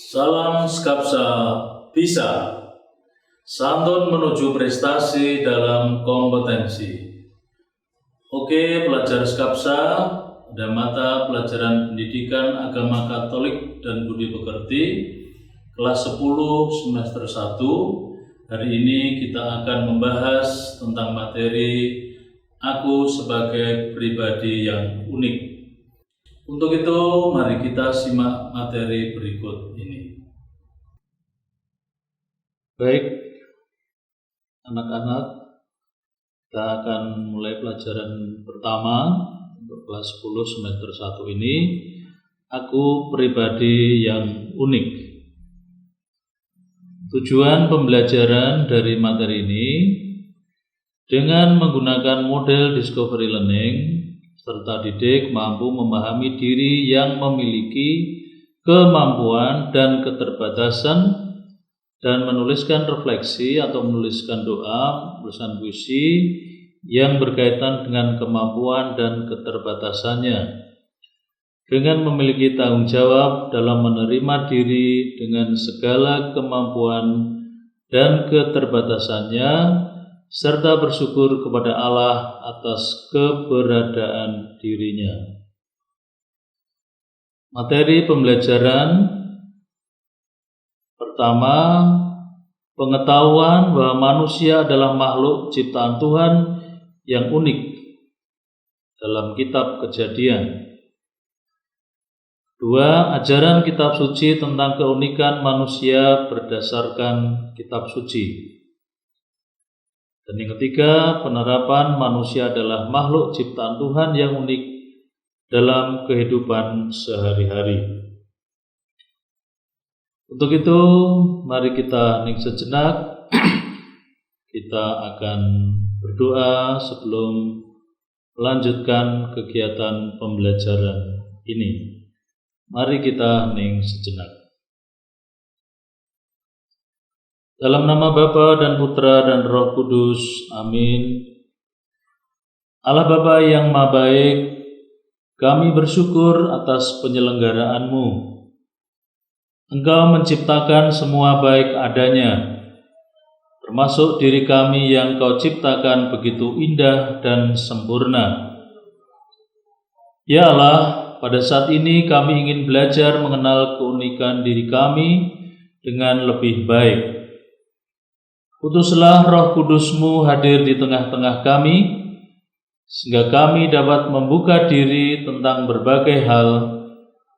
Salam Skapsa bisa. Santun menuju prestasi dalam kompetensi. Oke, pelajar Skapsa, ada mata pelajaran pendidikan agama Katolik dan budi pekerti kelas 10 semester 1. Hari ini kita akan membahas tentang materi aku sebagai pribadi yang unik. Untuk itu, mari kita simak materi berikut ini. Baik, anak-anak, kita akan mulai pelajaran pertama untuk kelas 10 semester 1 ini. Aku pribadi yang unik. Tujuan pembelajaran dari materi ini dengan menggunakan model discovery learning, serta didik mampu memahami diri yang memiliki kemampuan dan keterbatasan dan menuliskan refleksi atau menuliskan doa, tulisan puisi yang berkaitan dengan kemampuan dan keterbatasannya. Dengan memiliki tanggung jawab dalam menerima diri dengan segala kemampuan dan keterbatasannya, serta bersyukur kepada Allah atas keberadaan dirinya. Materi pembelajaran pertama, pengetahuan bahwa manusia adalah makhluk ciptaan Tuhan yang unik dalam kitab Kejadian. Dua, ajaran kitab suci tentang keunikan manusia berdasarkan kitab suci. Dan yang ketiga, penerapan manusia adalah makhluk ciptaan Tuhan yang unik dalam kehidupan sehari-hari. Untuk itu, mari kita hening sejenak. Kita akan berdoa sebelum melanjutkan kegiatan pembelajaran ini. Mari kita hening sejenak. Dalam nama Bapa dan Putra dan Roh Kudus, amin. Allah Bapa yang Maha Baik, kami bersyukur atas penyelenggaraanmu. Engkau menciptakan semua baik adanya, termasuk diri kami yang Kau ciptakan begitu indah dan sempurna. Ya Allah, pada saat ini kami ingin belajar mengenal keunikan diri kami dengan lebih baik. Utuslah Roh Kudus-Mu hadir di tengah-tengah kami, sehingga kami dapat membuka diri tentang berbagai hal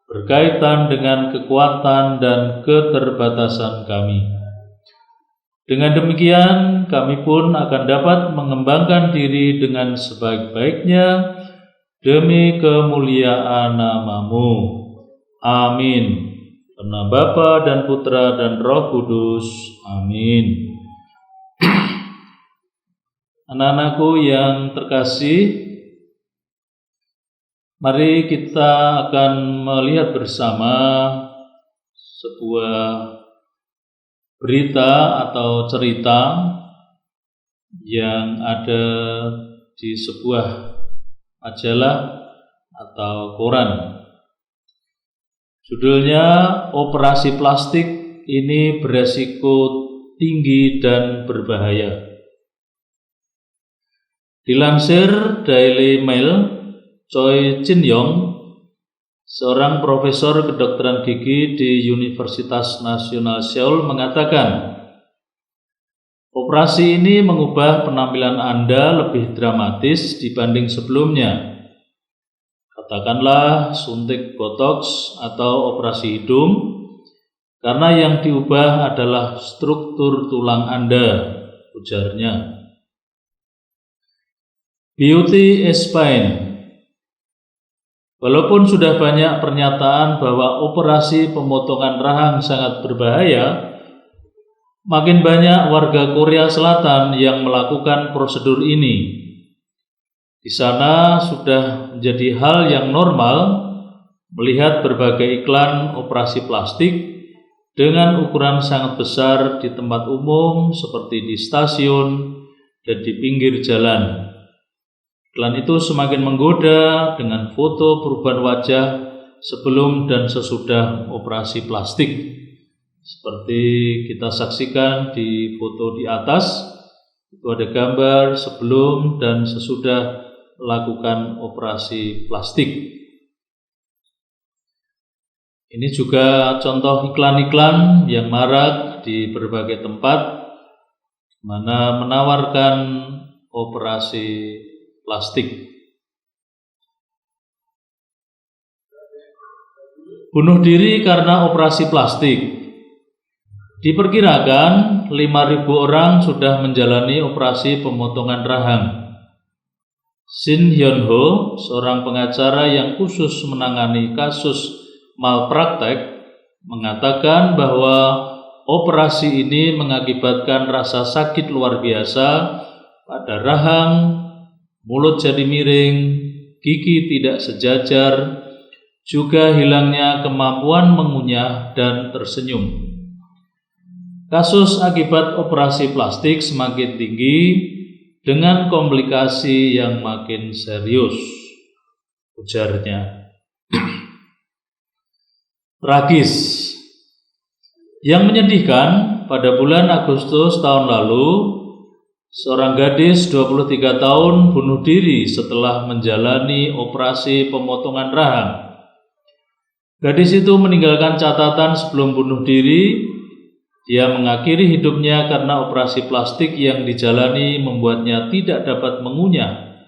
berkaitan dengan kekuatan dan keterbatasan kami. Dengan demikian, kami pun akan dapat mengembangkan diri dengan sebaik-baiknya demi kemuliaan nama-Mu. Amin. Karena Bapa dan Putra dan Roh Kudus. Amin. Anak-anakku yang terkasih, mari kita akan melihat bersama sebuah berita atau cerita yang ada di sebuah majalah atau koran. Judulnya, Operasi Plastik Ini Beresiko Tinggi dan Berbahaya. Dilansir Daily Mail, Choi Jin-yong, seorang profesor kedokteran gigi di Universitas Nasional Seoul, mengatakan, operasi ini mengubah penampilan Anda lebih dramatis dibanding sebelumnya. Katakanlah suntik botox atau operasi hidung, karena yang diubah adalah struktur tulang Anda, ujarnya. Beauty is pain. Walaupun sudah banyak pernyataan bahwa operasi pemotongan rahang sangat berbahaya, makin banyak warga Korea Selatan yang melakukan prosedur ini. Di sana sudah menjadi hal yang normal melihat berbagai iklan operasi plastik dengan ukuran sangat besar di tempat umum seperti di stasiun dan di pinggir jalan. Iklan itu semakin menggoda dengan foto perubahan wajah sebelum dan sesudah operasi plastik. Seperti kita saksikan di foto di atas, itu ada gambar sebelum dan sesudah melakukan operasi plastik. Ini juga contoh iklan-iklan yang marak di berbagai tempat, mana menawarkan operasi plastik. Bunuh diri karena operasi plastik. Diperkirakan 5.000 orang sudah menjalani operasi pemotongan rahang. Shin Hyun Ho, seorang pengacara yang khusus menangani kasus malpraktek, mengatakan bahwa operasi ini mengakibatkan rasa sakit luar biasa pada rahang, mulut jadi miring, gigi tidak sejajar, juga hilangnya kemampuan mengunyah dan tersenyum. Kasus akibat operasi plastik semakin tinggi dengan komplikasi yang makin serius, ujarnya. Tragis. Yang menyedihkan, pada bulan Agustus tahun lalu, seorang gadis 23 tahun bunuh diri setelah menjalani operasi pemotongan rahang. Gadis itu meninggalkan catatan sebelum bunuh diri. Dia mengakhiri hidupnya karena operasi plastik yang dijalani membuatnya tidak dapat mengunyah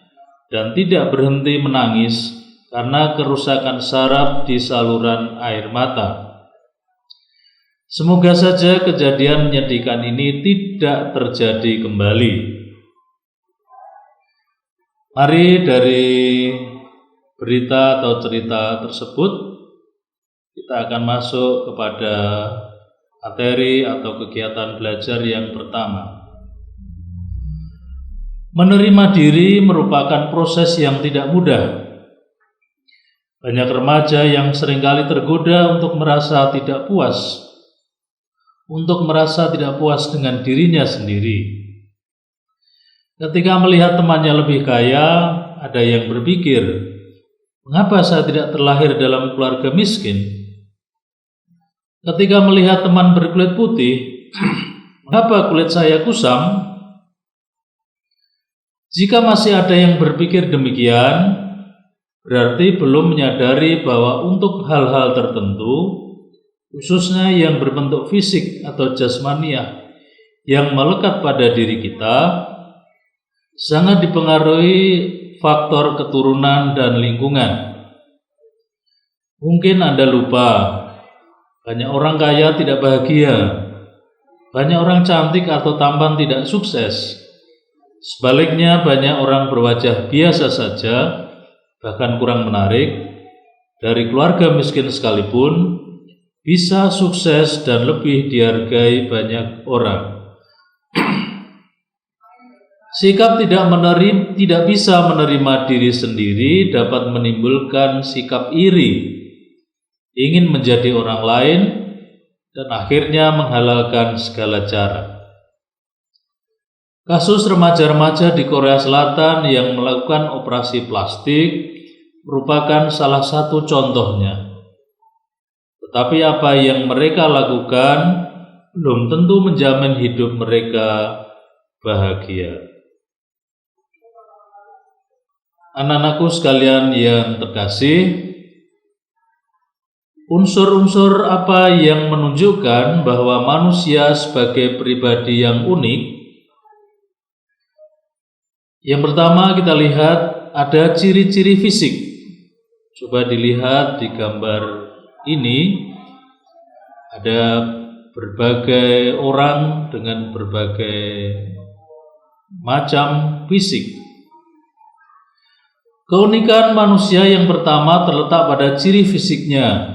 dan tidak berhenti menangis karena kerusakan saraf di saluran air mata. Semoga saja kejadian menyedihkan ini tidak terjadi kembali. Mari dari berita atau cerita tersebut kita akan masuk kepada materi atau kegiatan belajar yang pertama. Menerima diri merupakan proses yang tidak mudah. Banyak remaja yang seringkali tergoda untuk merasa tidak puas, dengan dirinya sendiri. Ketika melihat temannya lebih kaya, ada yang berpikir, mengapa saya tidak terlahir dalam keluarga miskin? Ketika melihat teman berkulit putih, mengapa kulit saya kusam? Jika masih ada yang berpikir demikian, berarti belum menyadari bahwa untuk hal-hal tertentu, khususnya yang berbentuk fisik atau jasmaniah yang melekat pada diri kita, sangat dipengaruhi faktor keturunan dan lingkungan. Mungkin Anda lupa, banyak orang kaya tidak bahagia, banyak orang cantik atau tampan tidak sukses. Sebaliknya, banyak orang berwajah biasa saja, bahkan kurang menarik, dari keluarga miskin sekalipun, bisa sukses dan lebih dihargai banyak orang. Sikap tidak bisa menerima diri sendiri dapat menimbulkan sikap iri, ingin menjadi orang lain, dan akhirnya menghalalkan segala cara. Kasus remaja-remaja di Korea Selatan yang melakukan operasi plastik merupakan salah satu contohnya. Tetapi apa yang mereka lakukan belum tentu menjamin hidup mereka bahagia. Anak-anakku sekalian yang terkasih, unsur-unsur apa yang menunjukkan bahwa manusia sebagai pribadi yang unik? Yang pertama kita lihat ada ciri-ciri fisik. Coba dilihat di gambar ini, ada berbagai orang dengan berbagai macam fisik. Keunikan manusia yang pertama terletak pada ciri fisiknya.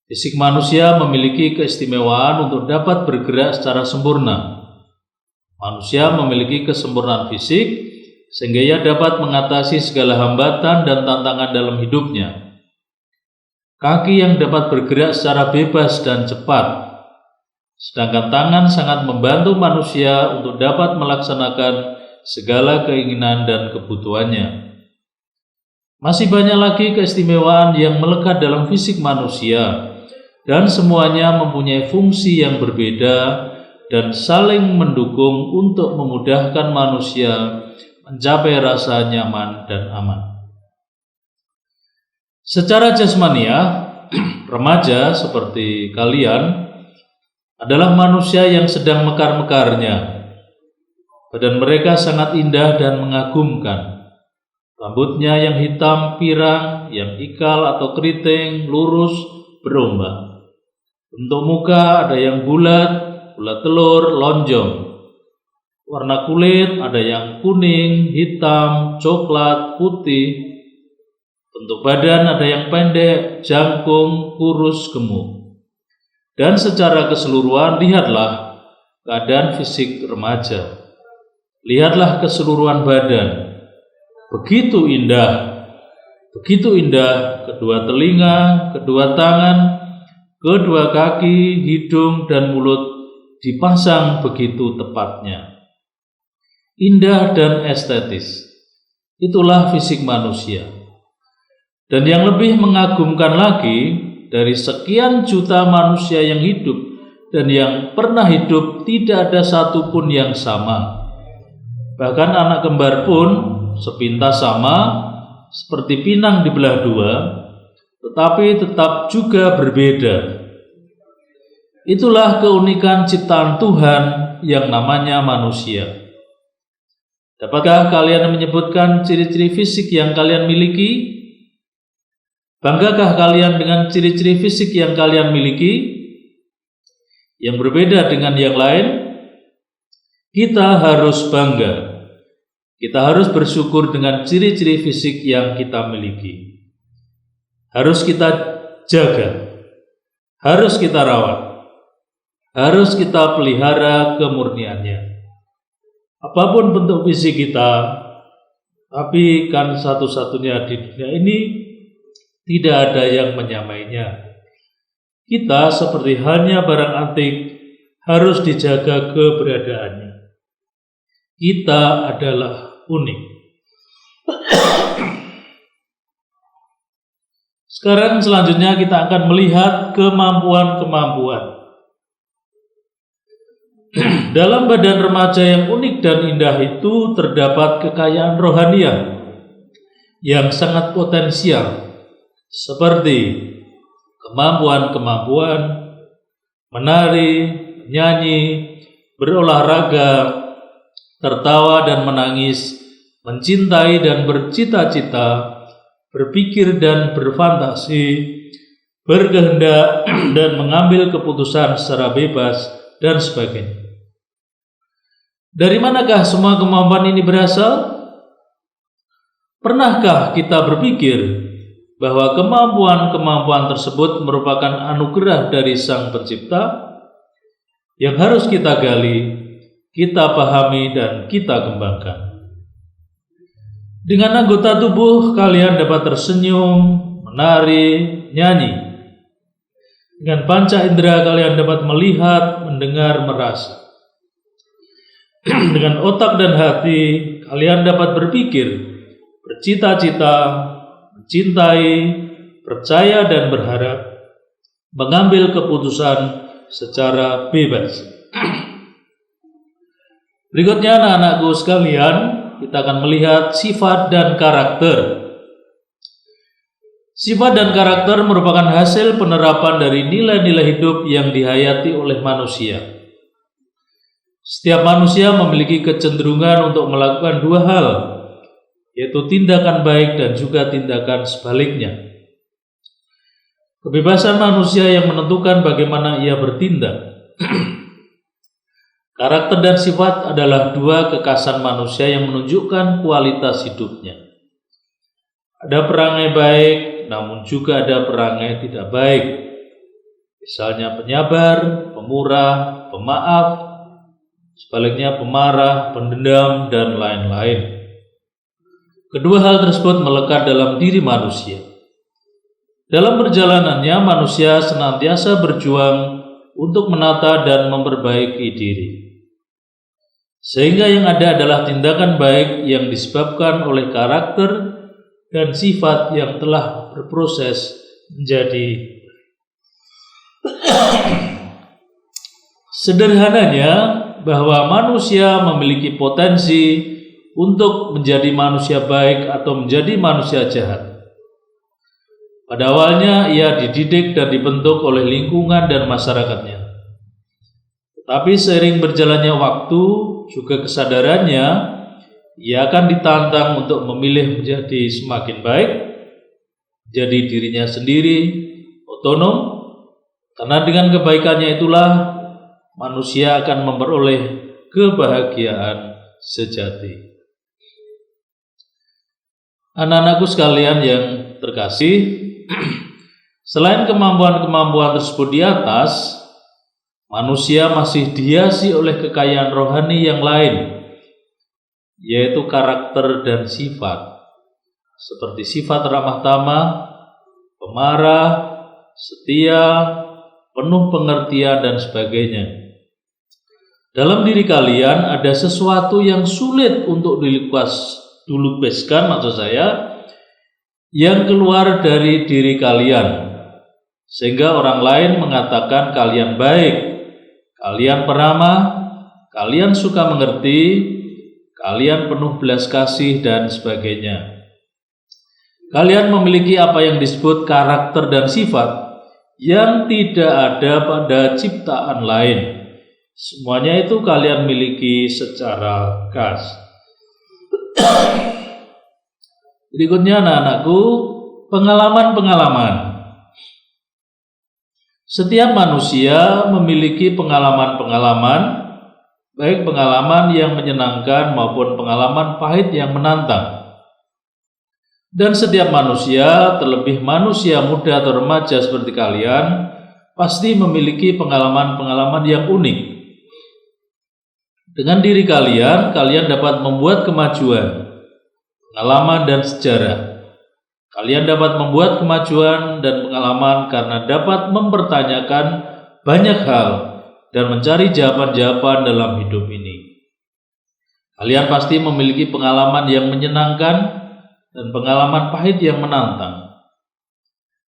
Fisik manusia memiliki keistimewaan untuk dapat bergerak secara sempurna. Manusia memiliki kesempurnaan fisik sehingga ia dapat mengatasi segala hambatan dan tantangan dalam hidupnya. Kaki yang dapat bergerak secara bebas dan cepat, sedangkan tangan sangat membantu manusia untuk dapat melaksanakan segala keinginan dan kebutuhannya. Masih banyak lagi keistimewaan yang melekat dalam fisik manusia, dan semuanya mempunyai fungsi yang berbeda dan saling mendukung untuk memudahkan manusia mencapai rasa nyaman dan aman. Secara jasmaniah, remaja seperti kalian adalah manusia yang sedang mekar-mekarnya. Badan mereka sangat indah dan mengagumkan. Rambutnya yang hitam pirang, yang ikal atau keriting, lurus, berombak. Bentuk muka ada yang bulat telur, lonjong. Warna kulit ada yang kuning, hitam, coklat, putih. Bentuk badan ada yang pendek, jangkung, kurus, gemuk. Dan secara keseluruhan lihatlah keadaan fisik remaja. Lihatlah keseluruhan badan. Begitu indah kedua telinga, kedua tangan, kedua kaki, hidung, dan mulut dipasang begitu tepatnya. Indah dan estetis. Itulah fisik manusia. Dan yang lebih mengagumkan lagi, dari sekian juta manusia yang hidup dan yang pernah hidup, tidak ada satupun yang sama. Bahkan anak kembar pun sepintas sama, seperti pinang dibelah dua, tetapi tetap juga berbeda. Itulah keunikan ciptaan Tuhan yang namanya manusia. Dapatkah kalian menyebutkan ciri-ciri fisik yang kalian miliki? Banggakah kalian dengan ciri-ciri fisik yang kalian miliki? Yang berbeda dengan yang lain? Kita harus bangga. Kita harus bersyukur dengan ciri-ciri fisik yang kita miliki. Harus kita jaga. Harus kita rawat. Harus kita pelihara kemurniannya. Apapun bentuk fisik kita, tapi kan satu-satunya di dunia ini tidak ada yang menyamainya. Kita seperti halnya barang antik, harus dijaga keberadaannya. Kita adalah unik. Sekarang selanjutnya kita akan melihat kemampuan-kemampuan. Dalam badan remaja yang unik dan indah itu terdapat kekayaan rohaniah yang sangat potensial, seperti kemampuan-kemampuan menari, menyanyi, berolahraga, tertawa dan menangis, mencintai dan bercita-cita, berpikir dan berfantasi, berkehendak dan mengambil keputusan secara bebas, dan sebagainya. Dari manakah semua kemampuan ini berasal? Pernahkah kita berpikir bahwa kemampuan-kemampuan tersebut merupakan anugerah dari Sang Pencipta yang harus kita gali, kita pahami, dan kita kembangkan? Dengan anggota tubuh kalian dapat tersenyum, menari, nyanyi. Dengan panca indera kalian dapat melihat, mendengar, merasa. Dengan otak dan hati kalian dapat berpikir, bercita-cita, mencintai, percaya dan berharap, mengambil keputusan secara bebas. Berikutnya anak-anakku sekalian, kita akan melihat sifat dan karakter. Sifat dan karakter merupakan hasil penerapan dari nilai-nilai hidup yang dihayati oleh manusia. Setiap manusia memiliki kecenderungan untuk melakukan dua hal, yaitu tindakan baik dan juga tindakan sebaliknya. Kebebasan manusia yang menentukan bagaimana ia bertindak. Karakter dan sifat adalah dua kekasan manusia yang menunjukkan kualitas hidupnya. Ada perangai baik, namun juga ada perangai tidak baik. Misalnya penyabar, pemurah, pemaaf, sebaliknya pemarah, pendendam, dan lain-lain. Kedua hal tersebut melekat dalam diri manusia. Dalam perjalanannya, manusia senantiasa berjuang untuk menata dan memperbaiki diri. Sehingga yang ada adalah tindakan baik yang disebabkan oleh karakter dan sifat yang telah berproses menjadi Sederhananya, bahwa manusia memiliki potensi untuk menjadi manusia baik atau menjadi manusia jahat. Pada awalnya ia dididik dan dibentuk oleh lingkungan dan masyarakatnya. Tetapi seiring berjalannya waktu, juga kesadarannya, ia akan ditantang untuk memilih menjadi semakin baik, jadi dirinya sendiri, otonom, karena dengan kebaikannya itulah manusia akan memperoleh kebahagiaan sejati. Anak-anakku sekalian yang terkasih, selain kemampuan-kemampuan tersebut di atas, manusia masih dihiasi oleh kekayaan rohani yang lain, yaitu karakter dan sifat, seperti sifat ramah tamah, pemarah, setia, penuh pengertian, dan sebagainya. Dalam diri kalian ada sesuatu yang sulit untuk dilukiskan, maksud saya, yang keluar dari diri kalian, sehingga orang lain mengatakan kalian baik, kalian peramah, kalian suka mengerti, kalian penuh belas kasih, dan sebagainya. Kalian memiliki apa yang disebut karakter dan sifat yang tidak ada pada ciptaan lain. Semuanya itu kalian miliki secara khas. Berikutnya anak-anakku, pengalaman-pengalaman. Setiap manusia memiliki pengalaman-pengalaman, baik pengalaman yang menyenangkan maupun pengalaman pahit yang menantang. Dan setiap manusia, terlebih manusia muda atau remaja seperti kalian, pasti memiliki pengalaman-pengalaman yang unik. Dengan diri kalian, kalian dapat membuat kemajuan, pengalaman, dan sejarah. Kalian dapat membuat kemajuan dan pengalaman karena dapat mempertanyakan banyak hal dan mencari jawaban-jawaban dalam hidup ini. Kalian pasti memiliki pengalaman yang menyenangkan dan pengalaman pahit yang menantang.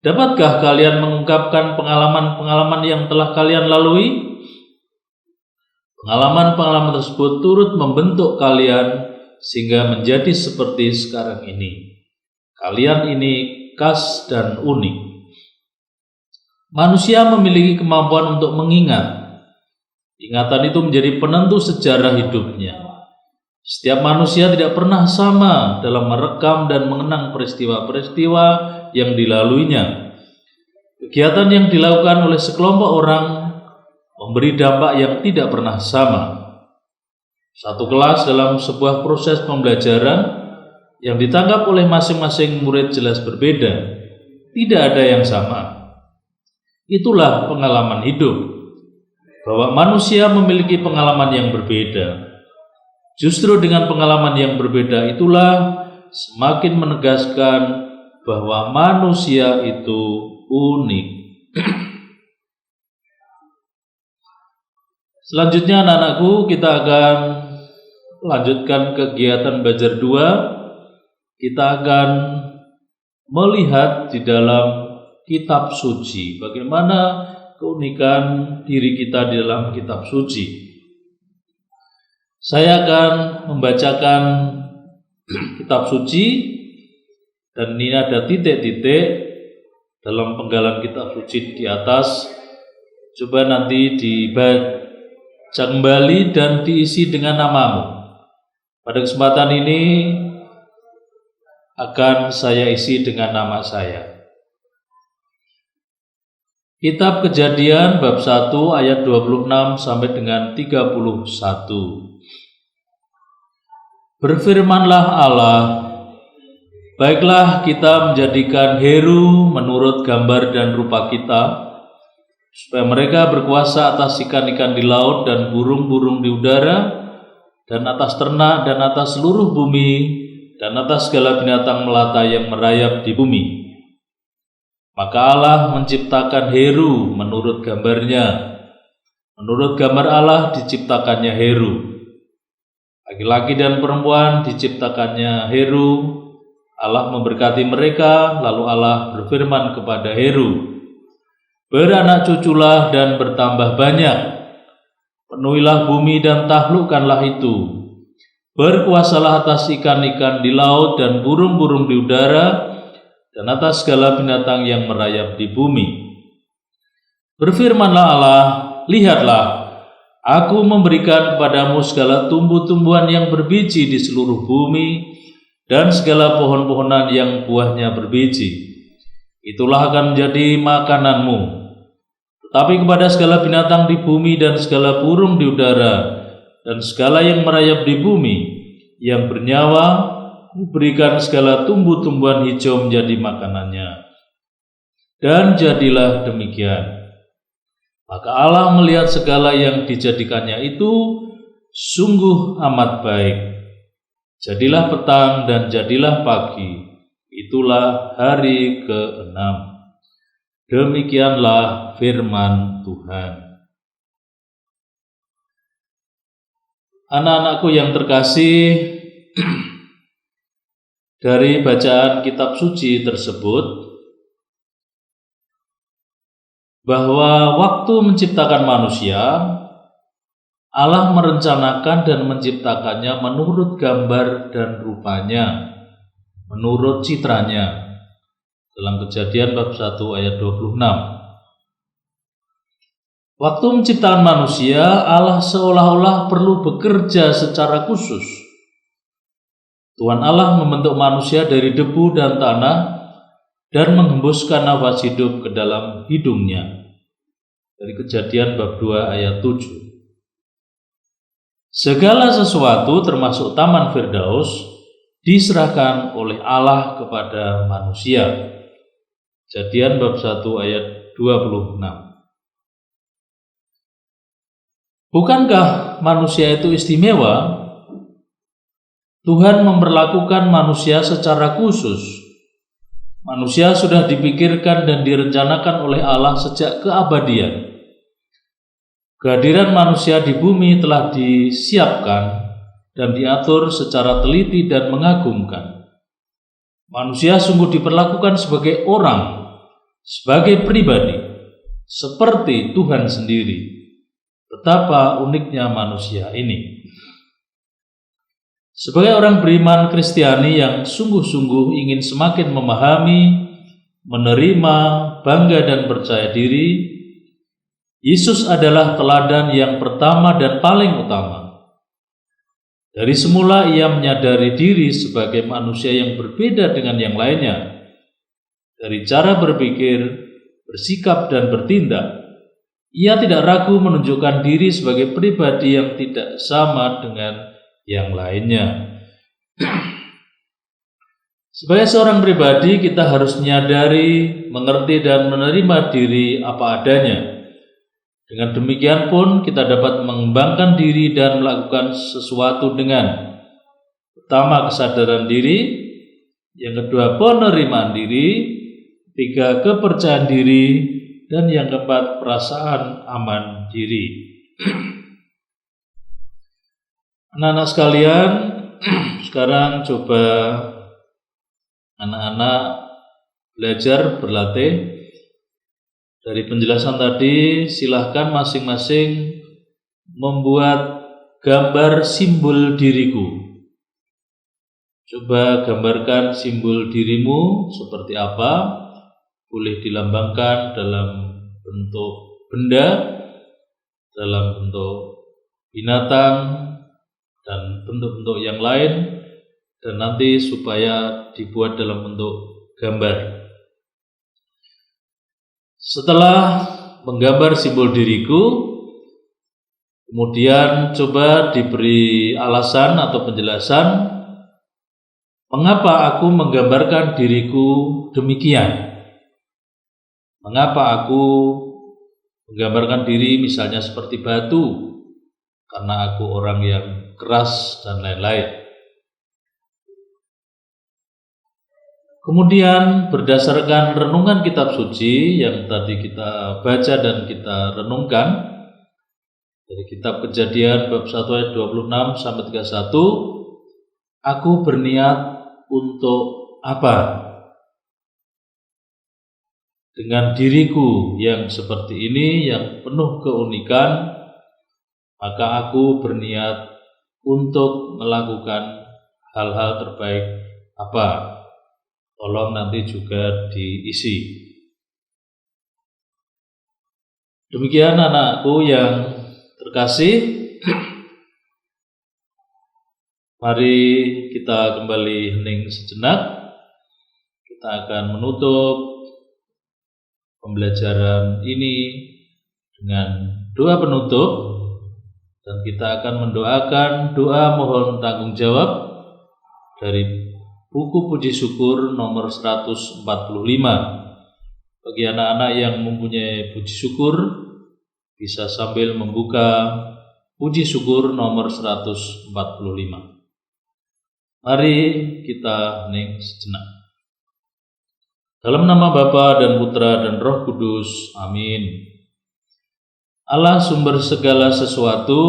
Dapatkah kalian mengungkapkan pengalaman-pengalaman yang telah kalian lalui? Pengalaman-pengalaman tersebut turut membentuk kalian sehingga menjadi seperti sekarang ini. Kalian ini khas dan unik. Manusia memiliki kemampuan untuk mengingat. Ingatan itu menjadi penentu sejarah hidupnya. Setiap manusia tidak pernah sama dalam merekam dan mengenang peristiwa-peristiwa yang dilaluinya. Kegiatan yang dilakukan oleh sekelompok orang memberi dampak yang tidak pernah sama. Satu kelas dalam sebuah proses pembelajaran yang ditangkap oleh masing-masing murid jelas berbeda. Tidak ada yang sama. Itulah pengalaman hidup, bahwa manusia memiliki pengalaman yang berbeda. Justru dengan pengalaman yang berbeda itulah semakin menegaskan bahwa manusia itu unik. Selanjutnya anak-anakku, kita akan lanjutkan kegiatan belajar 2. Kita akan melihat di dalam kitab suci, bagaimana keunikan diri kita di dalam kitab suci. Saya akan membacakan kitab suci, dan ini ada titik-titik dalam penggalan kitab suci di atas. Coba nanti dibaca kembali dan diisi dengan namamu. Pada kesempatan ini akan saya isi dengan nama saya. Kitab Kejadian bab 1 ayat 26 sampai dengan 31. Berfirmanlah Allah, baiklah kita menjadikan Heru menurut gambar dan rupa kita, supaya mereka berkuasa atas ikan-ikan di laut dan burung-burung di udara, dan atas ternak, dan atas seluruh bumi, dan atas segala binatang melata yang merayap di bumi. Maka Allah menciptakan Heru menurut gambarnya. Menurut gambar Allah diciptakannya Heru. Laki-laki dan perempuan diciptakannya Heru. Allah memberkati mereka, lalu Allah berfirman kepada Heru, beranak cuculah dan bertambah banyak. Penuhilah bumi dan taklukkanlah itu. Berkuasalah atas ikan-ikan di laut dan burung-burung di udara, dan atas segala binatang yang merayap di bumi. Berfirmanlah Allah, lihatlah, aku memberikan kepadamu segala tumbuh-tumbuhan yang berbiji di seluruh bumi, dan segala pohon-pohonan yang buahnya berbiji. Itulah akan menjadi makananmu. Tetapi kepada segala binatang di bumi dan segala burung di udara dan segala yang merayap di bumi yang bernyawa, kuberikan segala tumbuh-tumbuhan hijau menjadi makanannya. Dan jadilah demikian. Maka Allah melihat segala yang dijadikannya itu sungguh amat baik. Jadilah petang dan jadilah pagi. Itulah hari ke-6. Demikianlah firman Tuhan. Anak-anakku yang terkasih, dari bacaan kitab suci tersebut, bahwa waktu menciptakan manusia, Allah merencanakan dan menciptakannya menurut gambar dan rupanya, menurut citranya. Dalam Kejadian bab 1 ayat 26. Waktu menciptakan manusia, Allah seolah-olah perlu bekerja secara khusus. Tuhan Allah membentuk manusia dari debu dan tanah dan menghembuskan nafas hidup ke dalam hidungnya. Dari Kejadian bab 2 ayat 7. Segala sesuatu termasuk Taman Firdaus diserahkan oleh Allah kepada manusia. Kejadian bab 1 ayat 26. Bukankah manusia itu istimewa? Tuhan memperlakukan manusia secara khusus. Manusia sudah dipikirkan dan direncanakan oleh Allah sejak keabadian. Kehadiran manusia di bumi telah disiapkan dan diatur secara teliti dan mengagumkan. Manusia sungguh diperlakukan sebagai orang, sebagai pribadi, seperti Tuhan sendiri. Betapa uniknya manusia ini. Sebagai orang beriman Kristiani yang sungguh-sungguh ingin semakin memahami, menerima, bangga dan percaya diri, Yesus adalah teladan yang pertama dan paling utama. Dari semula ia menyadari diri sebagai manusia yang berbeda dengan yang lainnya. Dari cara berpikir, bersikap, dan bertindak, ia tidak ragu menunjukkan diri sebagai pribadi yang tidak sama dengan yang lainnya. Sebagai seorang pribadi, kita harus menyadari, mengerti, dan menerima diri apa adanya. Dengan demikian pun, kita dapat mengembangkan diri dan melakukan sesuatu dengan pertama, kesadaran diri, yang kedua, penerimaan diri, tiga, kepercayaan diri, dan yang keempat, perasaan aman diri. Anak-anak sekalian, sekarang coba anak-anak belajar berlatih. Dari penjelasan tadi, silahkan masing-masing membuat gambar simbol diriku. Coba gambarkan simbol dirimu seperti apa. Boleh dilambangkan dalam bentuk benda, dalam bentuk binatang, dan bentuk-bentuk yang lain, dan nanti supaya dibuat dalam bentuk gambar. Setelah menggambar simbol diriku, kemudian coba diberi alasan atau penjelasan mengapa aku menggambarkan diriku demikian. Mengapa aku menggambarkan diri misalnya seperti batu, karena aku orang yang keras dan lain-lain. Kemudian berdasarkan renungan kitab suci yang tadi kita baca dan kita renungkan dari kitab Kejadian bab 1 ayat 26 sampai 31, aku berniat untuk apa? dengan diriku yang seperti ini, yang penuh keunikan, maka aku berniat untuk melakukan hal-hal terbaik apa. Tolong nanti juga diisi. Demikian anakku yang terkasih, mari kita kembali hening sejenak. Kita akan menutup pembelajaran ini dengan doa penutup, dan kita akan mendoakan doa mohon tanggung jawab dari buku puji syukur nomor 145. Bagi anak-anak yang mempunyai puji syukur, bisa sambil membuka puji syukur nomor 145. Mari kita hening sejenak. Dalam nama Bapa dan Putra dan Roh Kudus, amin. Allah sumber segala sesuatu,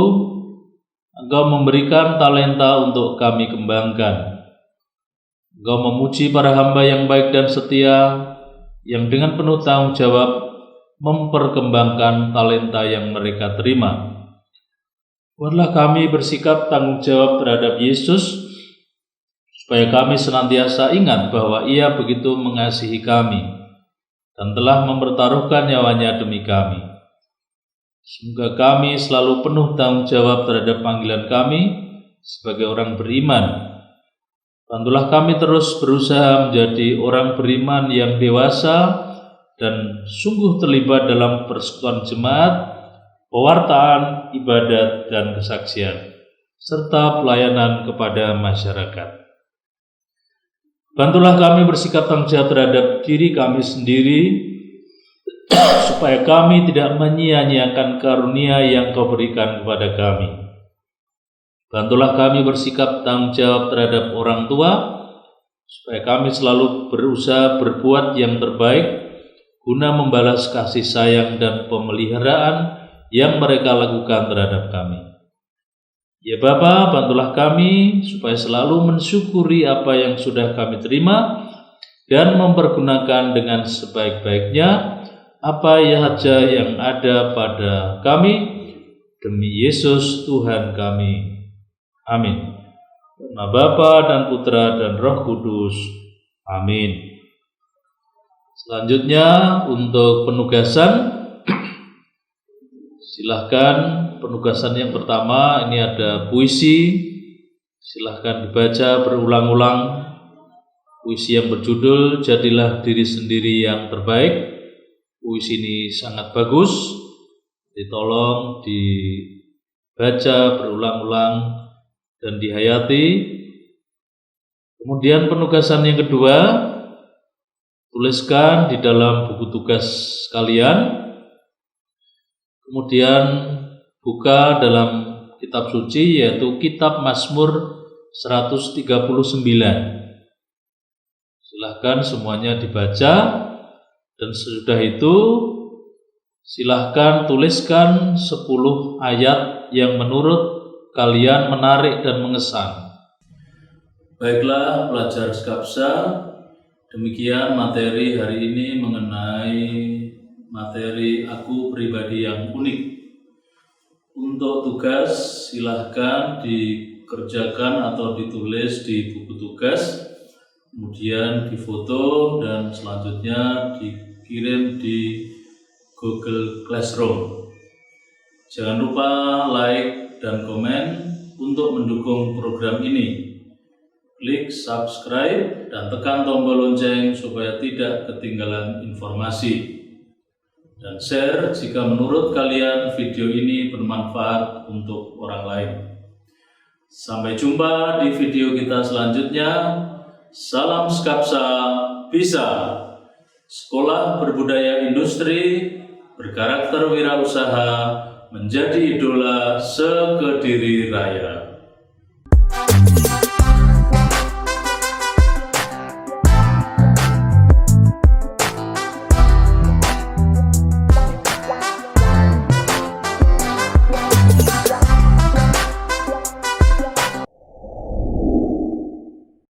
Engkau memberikan talenta untuk kami kembangkan. Engkau memuji para hamba yang baik dan setia, yang dengan penuh tanggung jawab memperkembangkan talenta yang mereka terima. Buatlah kami bersikap tanggung jawab terhadap Yesus, supaya kami senantiasa ingat bahwa Ia begitu mengasihi kami dan telah mempertaruhkan nyawanya demi kami. Semoga kami selalu penuh tanggung jawab terhadap panggilan kami sebagai orang beriman. Bantulah kami terus berusaha menjadi orang beriman yang dewasa dan sungguh terlibat dalam persekutuan jemaat, pewartaan, ibadat, dan kesaksian, serta pelayanan kepada masyarakat. Bantulah kami bersikap tanggung jawab terhadap diri kami sendiri, supaya kami tidak menyia-nyiakan karunia yang Kau berikan kepada kami. Bantulah kami bersikap tanggung jawab terhadap orang tua, supaya kami selalu berusaha berbuat yang terbaik, guna membalas kasih sayang dan pemeliharaan yang mereka lakukan terhadap kami. Ya Bapa, bantulah kami supaya selalu mensyukuri apa yang sudah kami terima dan mempergunakan dengan sebaik-baiknya apa saja yang ada pada kami, demi Yesus Tuhan kami. Amin. Nama Bapa dan Putra dan Roh Kudus. Amin. Selanjutnya untuk penugasan, silahkan. Penugasan yang pertama ini ada puisi. Silahkan dibaca berulang-ulang. Puisi yang berjudul Jadilah Diri Sendiri Yang Terbaik. Puisi ini sangat bagus. Ditolong dibaca berulang-ulang dan dihayati. Kemudian penugasan yang kedua, tuliskan di dalam buku tugas kalian. Kemudian buka dalam kitab suci, yaitu kitab Mazmur 139. Silahkan semuanya dibaca, dan sesudah itu silahkan tuliskan 10 ayat yang menurut kalian menarik dan mengesan. Baiklah pelajar Skapsa, demikian materi hari ini mengenai materi aku pribadi yang unik. Untuk tugas silahkan dikerjakan atau ditulis di buku tugas, kemudian difoto dan selanjutnya dikirim di Google Classroom. Jangan lupa like dan komen untuk mendukung program ini. Klik subscribe dan tekan tombol lonceng supaya tidak ketinggalan informasi. Dan share jika menurut kalian video ini bermanfaat untuk orang lain. Sampai jumpa di video kita selanjutnya. Salam Skapsa Bisa. Sekolah berbudaya industri, berkarakter wirausaha, menjadi idola sekediri raya.